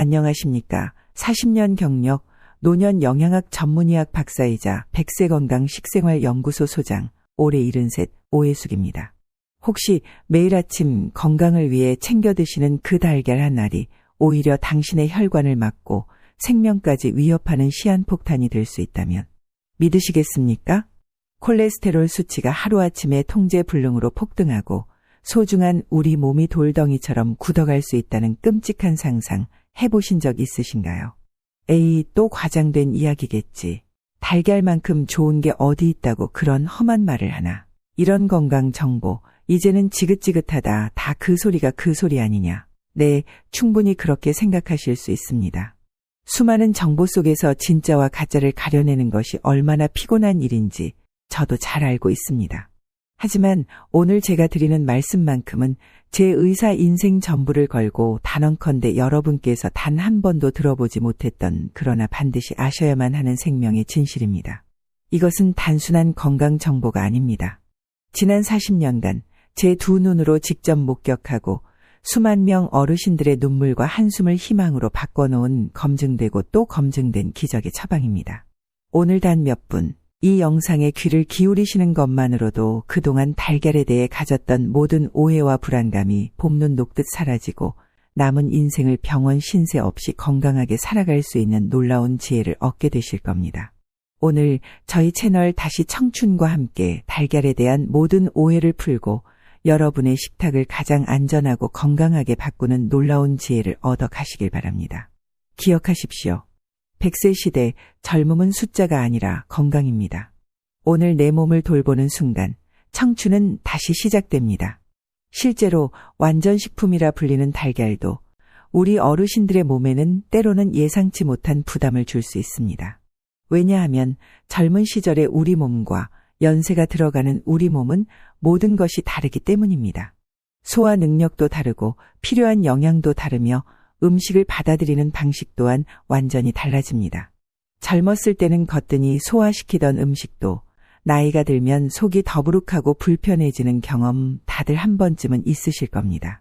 안녕하십니까. 40년 경력, 노년 영양학 전문의학 박사이자 백세건강 식생활연구소 소장, 올해 73, 오혜숙입니다. 혹시 매일 아침 건강을 위해 챙겨 드시는 그 달걀 한 알이 오히려 당신의 혈관을 막고 생명까지 위협하는 시한폭탄이 될 수 있다면 믿으시겠습니까? 콜레스테롤 수치가 하루아침에 통제불능으로 폭등하고 소중한 우리 몸이 돌덩이처럼 굳어갈 수 있다는 끔찍한 상상 해보신 적 있으신가요? 에이, 또 과장된 이야기겠지. 달걀만큼 좋은 게 어디 있다고 그런 험한 말을 하나. 이런 건강 정보, 이제는 지긋지긋하다. 다 그 소리가 그 소리 아니냐. 네, 충분히 그렇게 생각하실 수 있습니다. 수많은 정보 속에서 진짜와 가짜를 가려내는 것이 얼마나 피곤한 일인지 저도 잘 알고 있습니다. 하지만 오늘 제가 드리는 말씀만큼은 제 의사 인생 전부를 걸고 단언컨대 여러분께서 단 한 번도 들어보지 못했던 그러나 반드시 아셔야만 하는 생명의 진실입니다. 이것은 단순한 건강 정보가 아닙니다. 지난 40년간 제 두 눈으로 직접 목격하고 수만 명 어르신들의 눈물과 한숨을 희망으로 바꿔놓은 검증되고 또 검증된 기적의 처방입니다. 오늘 단 몇 분, 이 영상에 귀를 기울이시는 것만으로도 그동안 달걀에 대해 가졌던 모든 오해와 불안감이 봄눈 녹듯 사라지고 남은 인생을 병원 신세 없이 건강하게 살아갈 수 있는 놀라운 지혜를 얻게 되실 겁니다. 오늘 저희 채널 다시 청춘과 함께 달걀에 대한 모든 오해를 풀고 여러분의 식탁을 가장 안전하고 건강하게 바꾸는 놀라운 지혜를 얻어 가시길 바랍니다. 기억하십시오. 100세 시대 젊음은 숫자가 아니라 건강입니다. 오늘 내 몸을 돌보는 순간 청춘은 다시 시작됩니다. 실제로 완전식품이라 불리는 달걀도 우리 어르신들의 몸에는 때로는 예상치 못한 부담을 줄 수 있습니다. 왜냐하면 젊은 시절의 우리 몸과 연세가 들어가는 우리 몸은 모든 것이 다르기 때문입니다. 소화 능력도 다르고 필요한 영양도 다르며 음식을 받아들이는 방식 또한 완전히 달라집니다. 젊었을 때는 거뜬히 소화시키던 음식도 나이가 들면 속이 더부룩하고 불편해지는 경험 다들 한 번쯤은 있으실 겁니다.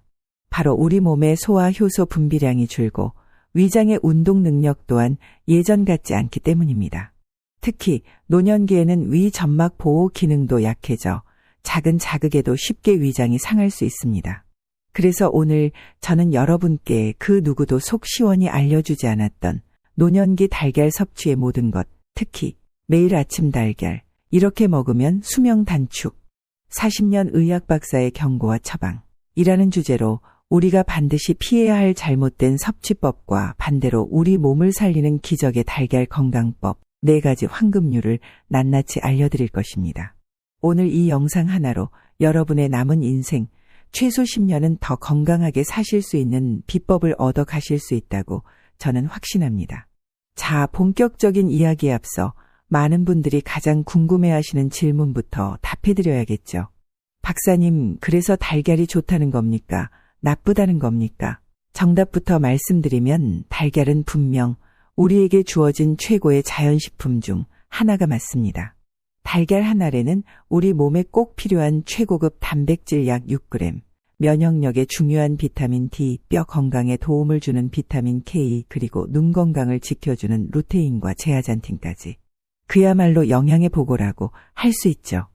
바로 우리 몸의 소화 효소 분비량이 줄고 위장의 운동 능력 또한 예전 같지 않기 때문입니다. 특히 노년기에는 위 점막 보호 기능도 약해져 작은 자극에도 쉽게 위장이 상할 수 있습니다. 그래서 오늘 저는 여러분께 그 누구도 속 시원히 알려주지 않았던 노년기 달걀 섭취의 모든 것, 특히 매일 아침 달걀, 이렇게 먹으면 수명 단축, 40년 의학 박사의 경고와 처방이라는 주제로 우리가 반드시 피해야 할 잘못된 섭취법과 반대로 우리 몸을 살리는 기적의 달걀 건강법 4가지 황금률을 낱낱이 알려드릴 것입니다. 오늘 이 영상 하나로 여러분의 남은 인생 최소 10년은 더 건강하게 사실 수 있는 비법을 얻어 가실 수 있다고 저는 확신합니다. 자, 본격적인 이야기에 앞서 많은 분들이 가장 궁금해하시는 질문부터 답해드려야겠죠. 박사님, 그래서 달걀이 좋다는 겁니까? 나쁘다는 겁니까? 정답부터 말씀드리면 달걀은 분명 우리에게 주어진 최고의 자연식품 중 하나가 맞습니다. 달걀 한 알에는 우리 몸에 꼭 필요한 최고급 단백질 약 6g, 면역력에 중요한 비타민 D, 뼈 건강에 도움을 주는 비타민 K, 그리고 눈 건강을 지켜주는 루테인과 제아잔틴까지. 그야말로 영양의 보고라고 할 수 있죠.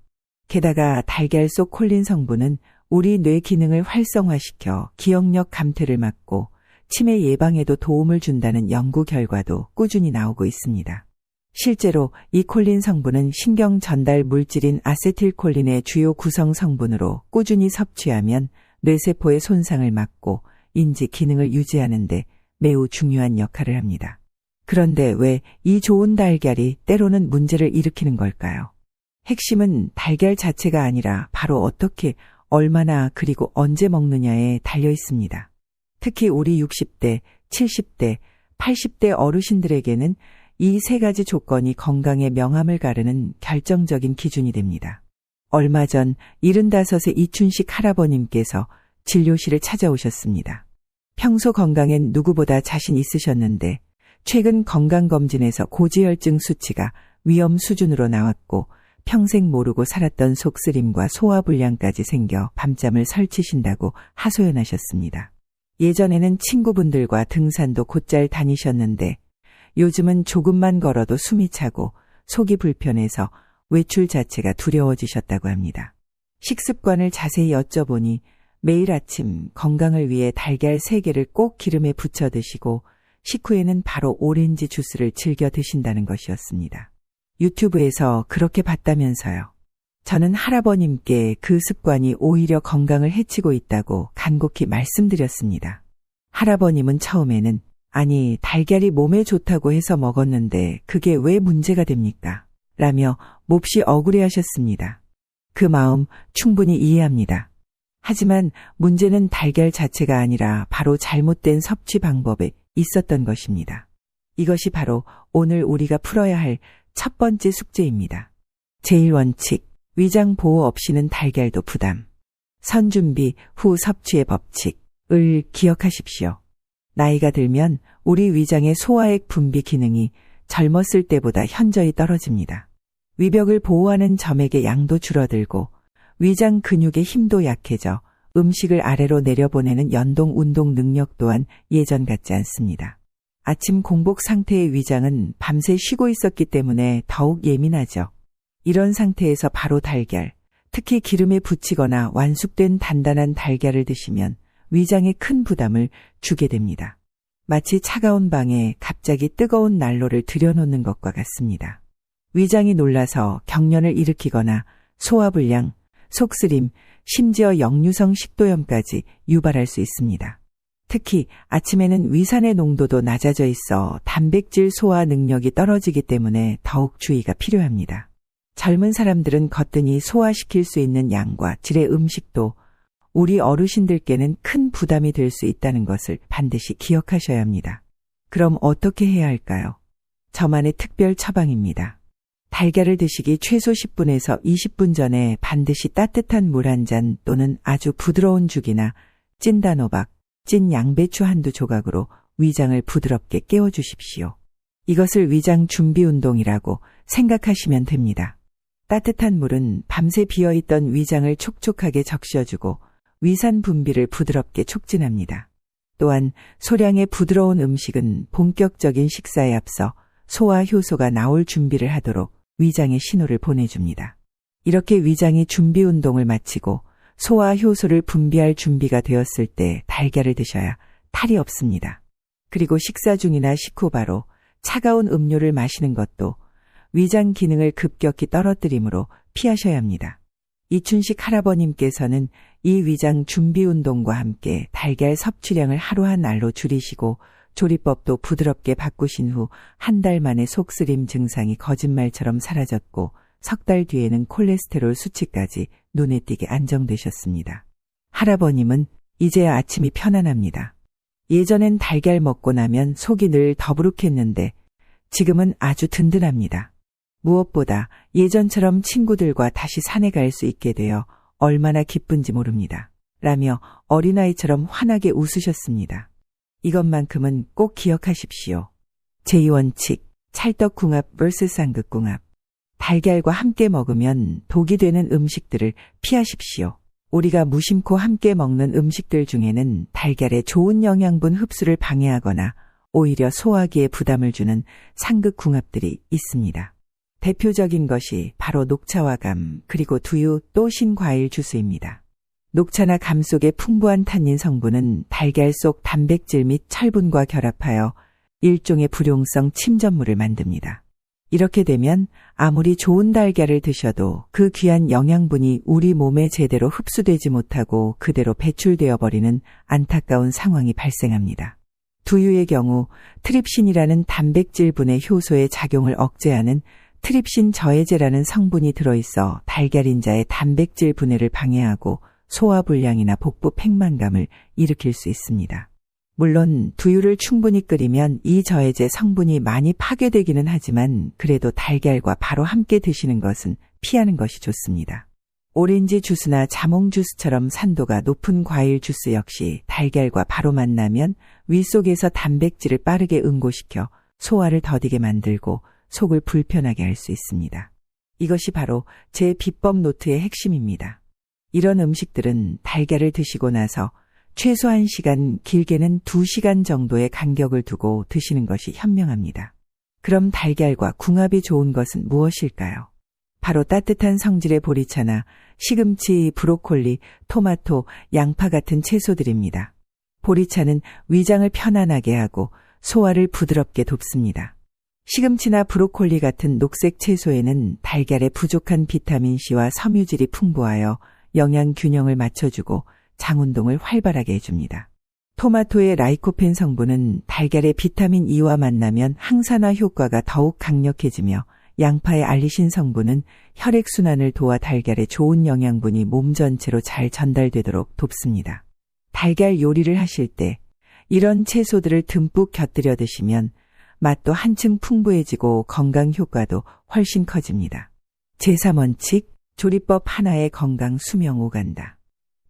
게다가 달걀 속 콜린 성분은 우리 뇌 기능을 활성화시켜 기억력 감퇴를 막고 치매 예방에도 도움을 준다는 연구 결과도 꾸준히 나오고 있습니다. 실제로 이 콜린 성분은 신경 전달 물질인 아세틸콜린의 주요 구성 성분으로 꾸준히 섭취하면 뇌세포의 손상을 막고 인지 기능을 유지하는 데 매우 중요한 역할을 합니다. 그런데 왜 이 좋은 달걀이 때로는 문제를 일으키는 걸까요? 핵심은 달걀 자체가 아니라 바로 어떻게, 얼마나, 그리고 언제 먹느냐에 달려 있습니다. 특히 우리 60대, 70대, 80대 어르신들에게는 이 3가지 조건이 건강의 명암을 가르는 결정적인 기준이 됩니다. 얼마 전 75세 이춘식 할아버님께서 진료실을 찾아오셨습니다. 평소 건강엔 누구보다 자신 있으셨는데 최근 건강검진에서 고지혈증 수치가 위험 수준으로 나왔고 평생 모르고 살았던 속쓰림과 소화불량까지 생겨 밤잠을 설치신다고 하소연하셨습니다. 예전에는 친구분들과 등산도 곧잘 다니셨는데 요즘은 조금만 걸어도 숨이 차고 속이 불편해서 외출 자체가 두려워지셨다고 합니다. 식습관을 자세히 여쭤보니 매일 아침 건강을 위해 달걀 3개를 꼭 기름에 부쳐 드시고 식후에는 바로 오렌지 주스를 즐겨 드신다는 것이었습니다. 유튜브에서 그렇게 봤다면서요. 저는 할아버님께 그 습관이 오히려 건강을 해치고 있다고 간곡히 말씀드렸습니다. 할아버님은 처음에는 아니 달걀이 몸에 좋다고 해서 먹었는데 그게 왜 문제가 됩니까? 라며 몹시 억울해하셨습니다. 그 마음 충분히 이해합니다. 하지만 문제는 달걀 자체가 아니라 바로 잘못된 섭취 방법에 있었던 것입니다. 이것이 바로 오늘 우리가 풀어야 할 첫 번째 숙제입니다. 제1원칙, 위장 보호 없이는 달걀도 부담. 선준비 후 섭취의 법칙을 기억하십시오. 나이가 들면 우리 위장의 소화액 분비 기능이 젊었을 때보다 현저히 떨어집니다. 위벽을 보호하는 점액의 양도 줄어들고 위장 근육의 힘도 약해져 음식을 아래로 내려보내는 연동 운동 능력 또한 예전 같지 않습니다. 아침 공복 상태의 위장은 밤새 쉬고 있었기 때문에 더욱 예민하죠. 이런 상태에서 바로 달걀, 특히 기름에 부치거나 완숙된 단단한 달걀을 드시면 위장에 큰 부담을 주게 됩니다. 마치 차가운 방에 갑자기 뜨거운 난로를 들여놓는 것과 같습니다. 위장이 놀라서 경련을 일으키거나 소화불량, 속쓰림, 심지어 역류성 식도염까지 유발할 수 있습니다. 특히 아침에는 위산의 농도도 낮아져 있어 단백질 소화 능력이 떨어지기 때문에 더욱 주의가 필요합니다. 젊은 사람들은 거뜬히 소화시킬 수 있는 양과 질의 음식도 우리 어르신들께는 큰 부담이 될 수 있다는 것을 반드시 기억하셔야 합니다. 그럼 어떻게 해야 할까요? 저만의 특별 처방입니다. 달걀을 드시기 최소 10분에서 20분 전에 반드시 따뜻한 물 한 잔 또는 아주 부드러운 죽이나 찐 단호박, 찐 양배추 한두 조각으로 위장을 부드럽게 깨워주십시오. 이것을 위장 준비 운동이라고 생각하시면 됩니다. 따뜻한 물은 밤새 비어있던 위장을 촉촉하게 적셔주고 위산 분비를 부드럽게 촉진합니다. 또한 소량의 부드러운 음식은 본격적인 식사에 앞서 소화 효소가 나올 준비를 하도록 위장에 신호를 보내줍니다. 이렇게 위장이 준비 운동을 마치고 소화 효소를 분비할 준비가 되었을 때 달걀을 드셔야 탈이 없습니다. 그리고 식사 중이나 식후 바로 차가운 음료를 마시는 것도 위장 기능을 급격히 떨어뜨리므로 피하셔야 합니다. 이춘식 할아버님께서는 이 위장 준비 운동과 함께 달걀 섭취량을 하루 한 알로 줄이시고 조리법도 부드럽게 바꾸신 후 한 달 만에 속쓰림 증상이 거짓말처럼 사라졌고 석 달 뒤에는 콜레스테롤 수치까지 눈에 띄게 안정되셨습니다. 할아버님은 이제야 아침이 편안합니다. 예전엔 달걀 먹고 나면 속이 늘 더부룩했는데 지금은 아주 든든합니다. 무엇보다 예전처럼 친구들과 다시 산에 갈 수 있게 되어 얼마나 기쁜지 모릅니다. 라며 어린아이처럼 환하게 웃으셨습니다. 이것만큼은 꼭 기억하십시오. 제2원칙, 찰떡궁합 vs 쌍극궁합. 달걀과 함께 먹으면 독이 되는 음식들을 피하십시오. 우리가 무심코 함께 먹는 음식들 중에는 달걀의 좋은 영양분 흡수를 방해하거나 오히려 소화기에 부담을 주는 상극궁합들이 있습니다. 대표적인 것이 바로 녹차와 감, 그리고 두유 또 신과일 주스입니다. 녹차나 감 속의 풍부한 탄닌 성분은 달걀 속 단백질 및 철분과 결합하여 일종의 불용성 침전물을 만듭니다. 이렇게 되면 아무리 좋은 달걀을 드셔도 그 귀한 영양분이 우리 몸에 제대로 흡수되지 못하고 그대로 배출되어 버리는 안타까운 상황이 발생합니다. 두유의 경우 트립신이라는 단백질분해 효소의 작용을 억제하는 트립신 저해제라는 성분이 들어있어 달걀인자의 단백질 분해를 방해하고 소화불량이나 복부 팽만감을 일으킬 수 있습니다. 물론 두유를 충분히 끓이면 이 저해제 성분이 많이 파괴되기는 하지만 그래도 달걀과 바로 함께 드시는 것은 피하는 것이 좋습니다. 오렌지 주스나 자몽 주스처럼 산도가 높은 과일 주스 역시 달걀과 바로 만나면 위 속에서 단백질을 빠르게 응고시켜 소화를 더디게 만들고 속을 불편하게 할 수 있습니다. 이것이 바로 제 비법 노트의 핵심입니다. 이런 음식들은 달걀을 드시고 나서 최소 1시간, 길게는 2시간 정도의 간격을 두고 드시는 것이 현명합니다. 그럼 달걀과 궁합이 좋은 것은 무엇일까요? 바로 따뜻한 성질의 보리차나 시금치, 브로콜리, 토마토, 양파 같은 채소들입니다. 보리차는 위장을 편안하게 하고 소화를 부드럽게 돕습니다. 시금치나 브로콜리 같은 녹색 채소에는 달걀의 부족한 비타민C와 섬유질이 풍부하여 영양 균형을 맞춰주고 장 운동을 활발하게 해줍니다. 토마토의 라이코펜 성분은 달걀의 비타민 E와 만나면 항산화 효과가 더욱 강력해지며 양파의 알리신 성분은 혈액순환을 도와 달걀의 좋은 영양분이 몸 전체로 잘 전달되도록 돕습니다. 달걀 요리를 하실 때 이런 채소들을 듬뿍 곁들여 드시면 맛도 한층 풍부해지고 건강 효과도 훨씬 커집니다. 제3원칙, 조리법 하나에 건강 수명 오간다.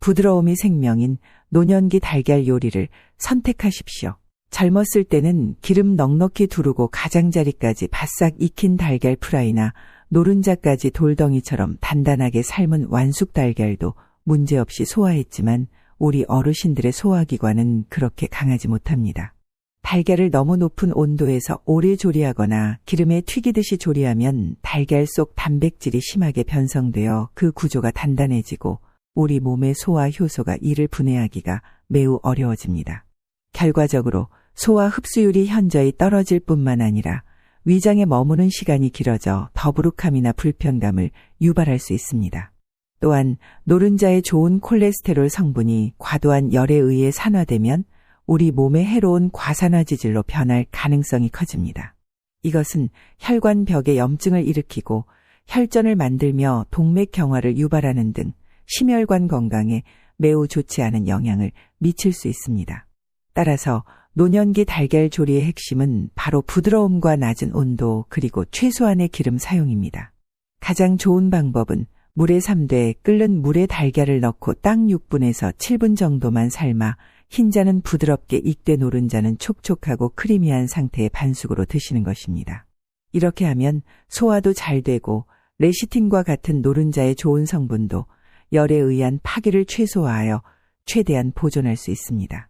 부드러움이 생명인 노년기 달걀 요리를 선택하십시오. 젊었을 때는 기름 넉넉히 두르고 가장자리까지 바싹 익힌 달걀 프라이나 노른자까지 돌덩이처럼 단단하게 삶은 완숙 달걀도 문제없이 소화했지만 우리 어르신들의 소화기관은 그렇게 강하지 못합니다. 달걀을 너무 높은 온도에서 오래 조리하거나 기름에 튀기듯이 조리하면 달걀 속 단백질이 심하게 변성되어 그 구조가 단단해지고 우리 몸의 소화 효소가 이를 분해하기가 매우 어려워집니다. 결과적으로 소화 흡수율이 현저히 떨어질 뿐만 아니라 위장에 머무는 시간이 길어져 더부룩함이나 불편감을 유발할 수 있습니다. 또한 노른자의 좋은 콜레스테롤 성분이 과도한 열에 의해 산화되면 우리 몸에 해로운 과산화지질로 변할 가능성이 커집니다. 이것은 혈관벽에 염증을 일으키고 혈전을 만들며 동맥경화를 유발하는 등 심혈관 건강에 매우 좋지 않은 영향을 미칠 수 있습니다. 따라서 노년기 달걀 조리의 핵심은 바로 부드러움과 낮은 온도 그리고 최소한의 기름 사용입니다. 가장 좋은 방법은 물에 삶되 끓는 물에 달걀을 넣고 딱 6분에서 7분 정도만 삶아 흰자는 부드럽게 익되 노른자는 촉촉하고 크리미한 상태의 반숙으로 드시는 것입니다. 이렇게 하면 소화도 잘 되고 레시틴과 같은 노른자의 좋은 성분도 열에 의한 파괴를 최소화하여 최대한 보존할 수 있습니다.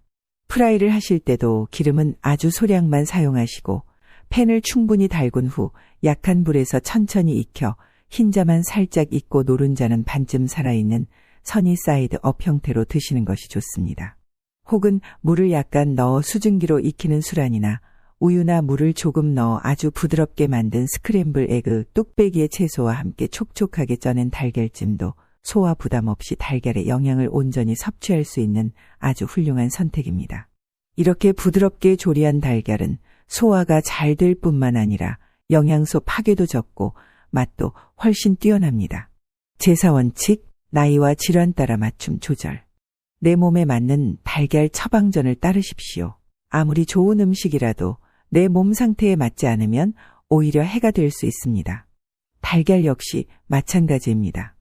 프라이를 하실 때도 기름은 아주 소량만 사용하시고 팬을 충분히 달군 후 약한 불에서 천천히 익혀 흰자만 살짝 익고 노른자는 반쯤 살아있는 써니사이드 업 형태로 드시는 것이 좋습니다. 혹은 물을 약간 넣어 수증기로 익히는 술안이나 우유나 물을 조금 넣어 아주 부드럽게 만든 스크램블 에그 뚝배기의 채소와 함께 촉촉하게 쪄낸 달걀찜도 소화 부담 없이 달걀의 영양을 온전히 섭취할 수 있는 아주 훌륭한 선택입니다. 이렇게 부드럽게 조리한 달걀은 소화가 잘 될 뿐만 아니라 영양소 파괴도 적고 맛도 훨씬 뛰어납니다. 제4원칙, 나이와 질환 따라 맞춤 조절. 내 몸에 맞는 달걀 처방전을 따르십시오. 아무리 좋은 음식이라도 내 몸 상태에 맞지 않으면 오히려 해가 될 수 있습니다. 달걀 역시 마찬가지입니다.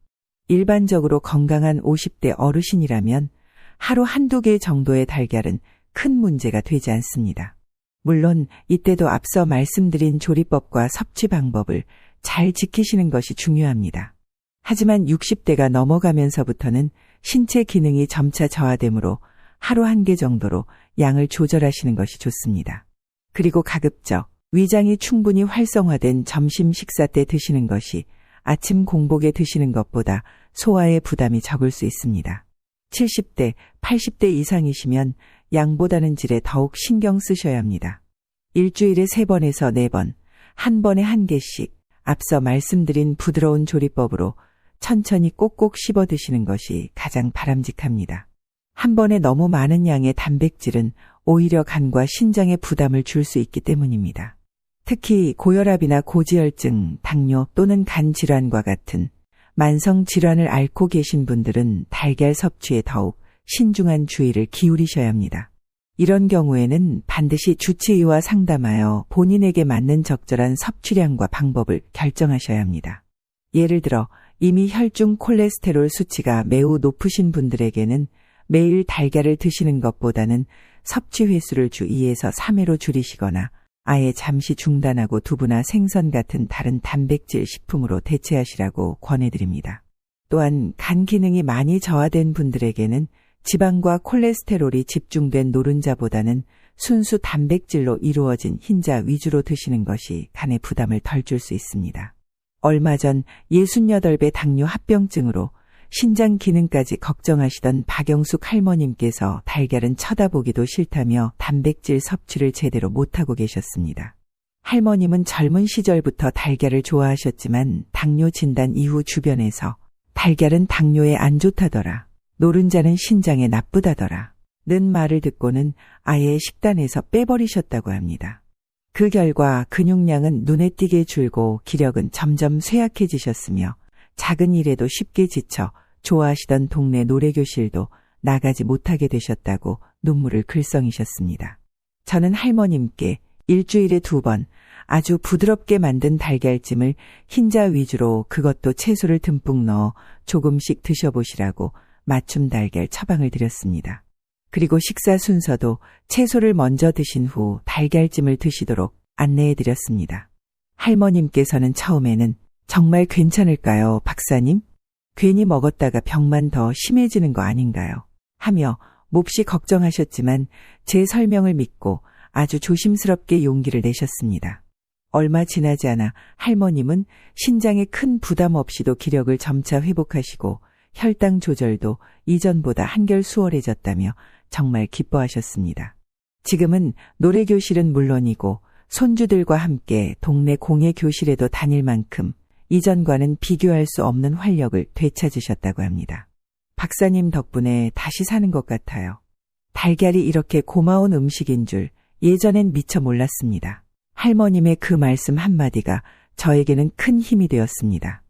일반적으로 건강한 50대 어르신이라면 하루 한두 개 정도의 달걀은 큰 문제가 되지 않습니다. 물론 이때도 앞서 말씀드린 조리법과 섭취 방법을 잘 지키시는 것이 중요합니다. 하지만 60대가 넘어가면서부터는 신체 기능이 점차 저하되므로 하루 1개 정도로 양을 조절하시는 것이 좋습니다. 그리고 가급적 위장이 충분히 활성화된 점심 식사 때 드시는 것이 아침 공복에 드시는 것보다 소화에 부담이 적을 수 있습니다. 70대, 80대 이상이시면 양보다는 질에 더욱 신경 쓰셔야 합니다. 일주일에 3번에서 4번, 한 번에 1개씩 앞서 말씀드린 부드러운 조리법으로 천천히 꼭꼭 씹어 드시는 것이 가장 바람직합니다. 한 번에 너무 많은 양의 단백질은 오히려 간과 신장에 부담을 줄 수 있기 때문입니다. 특히 고혈압이나 고지혈증, 당뇨 또는 간 질환과 같은 만성 질환을 앓고 계신 분들은 달걀 섭취에 더욱 신중한 주의를 기울이셔야 합니다. 이런 경우에는 반드시 주치의와 상담하여 본인에게 맞는 적절한 섭취량과 방법을 결정하셔야 합니다. 예를 들어 이미 혈중 콜레스테롤 수치가 매우 높으신 분들에게는 매일 달걀을 드시는 것보다는 섭취 횟수를 주 2에서 3회로 줄이시거나 아예 잠시 중단하고 두부나 생선 같은 다른 단백질 식품으로 대체하시라고 권해드립니다. 또한 간 기능이 많이 저하된 분들에게는 지방과 콜레스테롤이 집중된 노른자보다는 순수 단백질로 이루어진 흰자 위주로 드시는 것이 간의 부담을 덜 줄 수 있습니다. 얼마 전 68배 당뇨 합병증으로 신장 기능까지 걱정하시던 박영숙 할머님께서 달걀은 쳐다보기도 싫다며 단백질 섭취를 제대로 못하고 계셨습니다. 할머님은 젊은 시절부터 달걀을 좋아하셨지만 당뇨 진단 이후 주변에서 달걀은 당뇨에 안 좋다더라, 노른자는 신장에 나쁘다더라 는 말을 듣고는 아예 식단에서 빼버리셨다고 합니다. 그 결과 근육량은 눈에 띄게 줄고 기력은 점점 쇠약해지셨으며 작은 일에도 쉽게 지쳐 좋아하시던 동네 노래교실도 나가지 못하게 되셨다고 눈물을 글썽이셨습니다. 저는 할머님께 일주일에 2번 아주 부드럽게 만든 달걀찜을 흰자 위주로 그것도 채소를 듬뿍 넣어 조금씩 드셔보시라고 맞춤 달걀 처방을 드렸습니다. 그리고 식사 순서도 채소를 먼저 드신 후 달걀찜을 드시도록 안내해드렸습니다. 할머님께서는 처음에는 정말 괜찮을까요, 박사님? 괜히 먹었다가 병만 더 심해지는 거 아닌가요? 하며 몹시 걱정하셨지만 제 설명을 믿고 아주 조심스럽게 용기를 내셨습니다. 얼마 지나지 않아 할머님은 신장에 큰 부담 없이도 기력을 점차 회복하시고 혈당 조절도 이전보다 한결 수월해졌다며 정말 기뻐하셨습니다. 지금은 노래교실은 물론이고 손주들과 함께 동네 공예교실에도 다닐 만큼 이전과는 비교할 수 없는 활력을 되찾으셨다고 합니다. 박사님 덕분에 다시 사는 것 같아요. 달걀이 이렇게 고마운 음식인 줄 예전엔 미처 몰랐습니다. 할머님의 그 말씀 한마디가 저에게는 큰 힘이 되었습니다.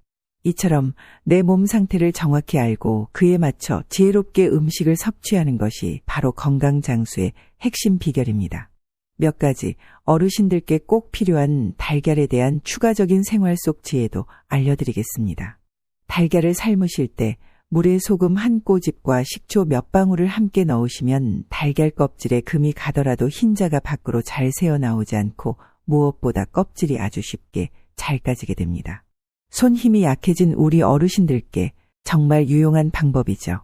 이처럼 내 몸 상태를 정확히 알고 그에 맞춰 지혜롭게 음식을 섭취하는 것이 바로 건강 장수의 핵심 비결입니다. 몇 가지 어르신들께 꼭 필요한 달걀에 대한 추가적인 생활 속 지혜도 알려드리겠습니다. 달걀을 삶으실 때 물에 소금 한 꼬집과 식초 몇 방울을 함께 넣으시면 달걀 껍질에 금이 가더라도 흰자가 밖으로 잘 새어나오지 않고 무엇보다 껍질이 아주 쉽게 잘 까지게 됩니다. 손 힘이 약해진 우리 어르신들께 정말 유용한 방법이죠.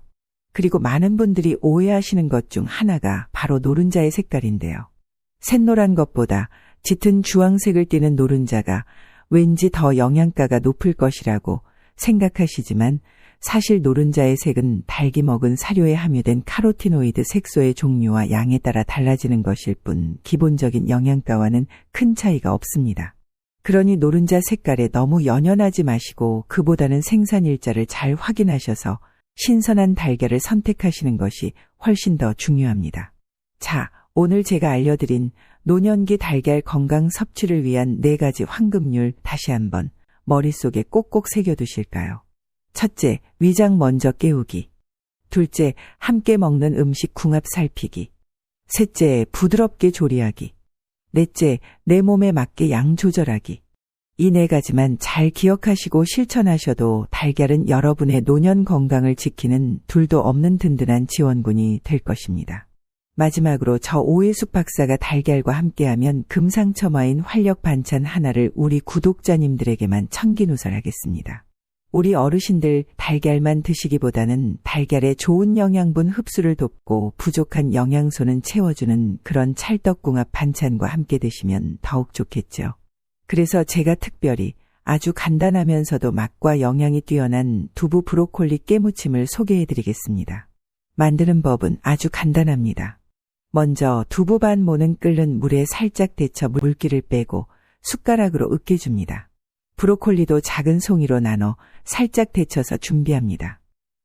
그리고 많은 분들이 오해하시는 것 중 하나가 바로 노른자의 색깔인데요. 샛노란 것보다 짙은 주황색을 띠는 노른자가 왠지 더 영양가가 높을 것이라고 생각하시지만 사실 노른자의 색은 닭이 먹은 사료에 함유된 카로티노이드 색소의 종류와 양에 따라 달라지는 것일 뿐 기본적인 영양가와는 큰 차이가 없습니다. 그러니 노른자 색깔에 너무 연연하지 마시고 그보다는 생산일자를 잘 확인하셔서 신선한 달걀을 선택하시는 것이 훨씬 더 중요합니다. 자, 오늘 제가 알려드린 노년기 달걀 건강 섭취를 위한 4가지 황금률 다시 한번 머릿속에 꼭꼭 새겨두실까요? 첫째, 위장 먼저 깨우기. 둘째, 함께 먹는 음식 궁합 살피기. 셋째, 부드럽게 조리하기. 넷째, 내 몸에 맞게 양 조절하기. 이 4가지만 잘 기억하시고 실천하셔도 달걀은 여러분의 노년 건강을 지키는 둘도 없는 든든한 지원군이 될 것입니다. 마지막으로 저 오해숙 박사가 달걀과 함께하면 금상첨화인 활력 반찬 하나를 우리 구독자님들에게만 청기누설하겠습니다. 우리 어르신들 달걀만 드시기보다는 달걀의 좋은 영양분 흡수를 돕고 부족한 영양소는 채워주는 그런 찰떡궁합 반찬과 함께 드시면 더욱 좋겠죠. 그래서 제가 특별히 아주 간단하면서도 맛과 영양이 뛰어난 두부 브로콜리 깨무침을 소개해드리겠습니다. 만드는 법은 아주 간단합니다. 먼저 두부 반 모는 끓는 물에 살짝 데쳐 물기를 빼고 숟가락으로 으깨줍니다. 브로콜리도 작은 송이로 나눠 살짝 데쳐서 준비합니다.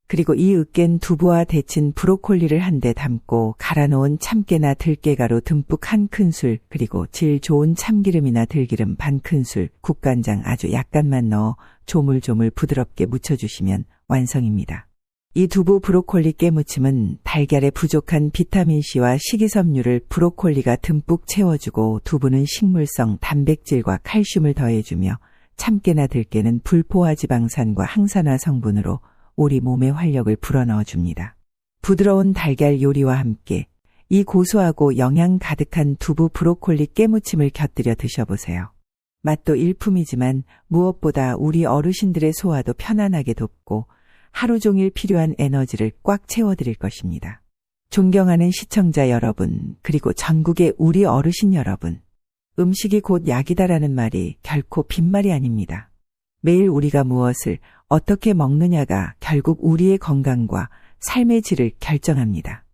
그리고 이 으깬 두부와 데친 브로콜리를 한데 담고 갈아놓은 참깨나 들깨가루 듬뿍 1큰술, 그리고 질 좋은 참기름이나 들기름 반 큰술, 국간장 아주 약간만 넣어 조물조물 부드럽게 무쳐주시면 완성입니다. 이 두부 브로콜리 깨무침은 달걀에 부족한 비타민C와 식이섬유를 브로콜리가 듬뿍 채워주고 두부는 식물성 단백질과 칼슘을 더해주며 참깨나 들깨는 불포화 지방산과 항산화 성분으로 우리 몸의 활력을 불어넣어줍니다. 부드러운 달걀 요리와 함께 이 고소하고 영양 가득한 두부 브로콜리 깨무침을 곁들여 드셔보세요. 맛도 일품이지만 무엇보다 우리 어르신들의 소화도 편안하게 돕고 하루 종일 필요한 에너지를 꽉 채워드릴 것입니다. 존경하는 시청자 여러분, 그리고 전국의 우리 어르신 여러분. 음식이 곧 약이다라는 말이 결코 빈말이 아닙니다. 매일 우리가 무엇을 어떻게 먹느냐가 결국 우리의 건강과 삶의 질을 결정합니다.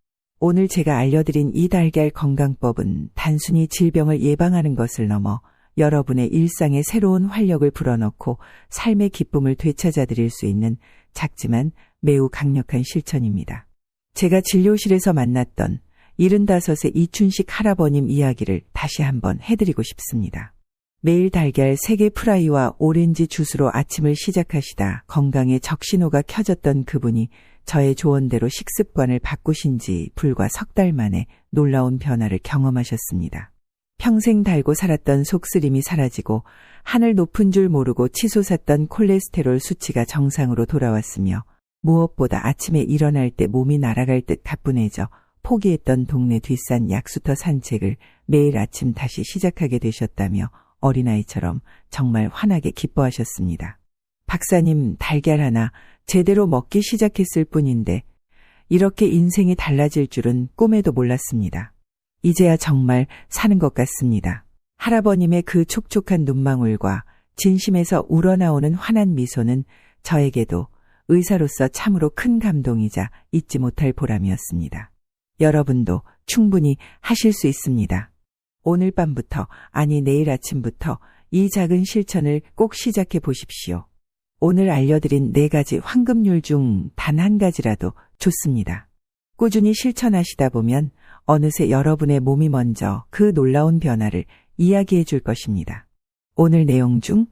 오늘 제가 알려드린 이 달걀 건강법은 단순히 질병을 예방하는 것을 넘어 여러분의 일상에 새로운 활력을 불어넣고 삶의 기쁨을 되찾아드릴 수 있는 작지만 매우 강력한 실천입니다. 제가 진료실에서 만났던 75세 이춘식 할아버님 이야기를 다시 한번 해드리고 싶습니다. 매일 달걀 3개 프라이와 오렌지 주스로 아침을 시작하시다 건강에 적신호가 켜졌던 그분이 저의 조언대로 식습관을 바꾸신 지 불과 석 달 만에 놀라운 변화를 경험하셨습니다. 평생 달고 살았던 속쓰림이 사라지고 하늘 높은 줄 모르고 치솟았던 콜레스테롤 수치가 정상으로 돌아왔으며 무엇보다 아침에 일어날 때 몸이 날아갈 듯 가뿐해져 포기했던 동네 뒷산 약수터 산책을 매일 아침 다시 시작하게 되셨다며 어린아이처럼 정말 환하게 기뻐하셨습니다. 박사님, 달걀 하나 제대로 먹기 시작했을 뿐인데 이렇게 인생이 달라질 줄은 꿈에도 몰랐습니다. 이제야 정말 사는 것 같습니다. 할아버님의 그 촉촉한 눈망울과 진심에서 우러나오는 환한 미소는 저에게도 의사로서 참으로 큰 감동이자 잊지 못할 보람이었습니다. 여러분도 충분히 하실 수 있습니다. 오늘 밤부터, 아니 내일 아침부터 이 작은 실천을 꼭 시작해 보십시오. 오늘 알려드린 4가지 황금률 중 단 한 가지라도 좋습니다. 꾸준히 실천하시다 보면 어느새 여러분의 몸이 먼저 그 놀라운 변화를 이야기해 줄 것입니다. 오늘 내용 중,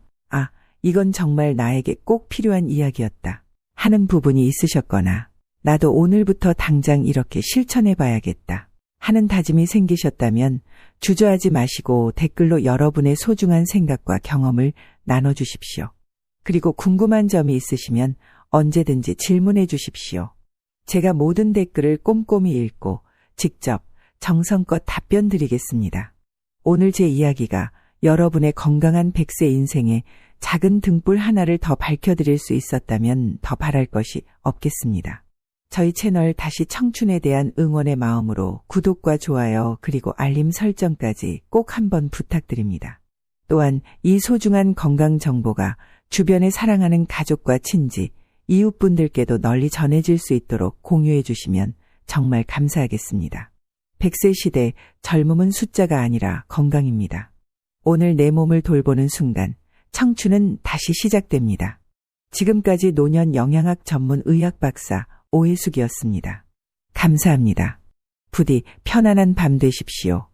이건 정말 나에게 꼭 필요한 이야기였다 하는 부분이 있으셨거나 나도 오늘부터 당장 이렇게 실천해 봐야겠다 하는 다짐이 생기셨다면 주저하지 마시고 댓글로 여러분의 소중한 생각과 경험을 나눠주십시오. 그리고 궁금한 점이 있으시면 언제든지 질문해 주십시오. 제가 모든 댓글을 꼼꼼히 읽고 직접 정성껏 답변 드리겠습니다. 오늘 제 이야기가 여러분의 건강한 100세 인생에 작은 등불 하나를 더 밝혀드릴 수 있었다면 더 바랄 것이 없겠습니다. 저희 채널 다시 청춘에 대한 응원의 마음으로 구독과 좋아요 그리고 알림 설정까지 꼭 한번 부탁드립니다. 또한 이 소중한 건강 정보가 주변에 사랑하는 가족과 친지, 이웃분들께도 널리 전해질 수 있도록 공유해 주시면 정말 감사하겠습니다. 100세 시대 젊음은 숫자가 아니라 건강입니다. 오늘 내 몸을 돌보는 순간 청춘은 다시 시작됩니다. 지금까지 노년 영양학 전문 의학 박사 오해숙이었습니다. 감사합니다. 부디 편안한 밤 되십시오.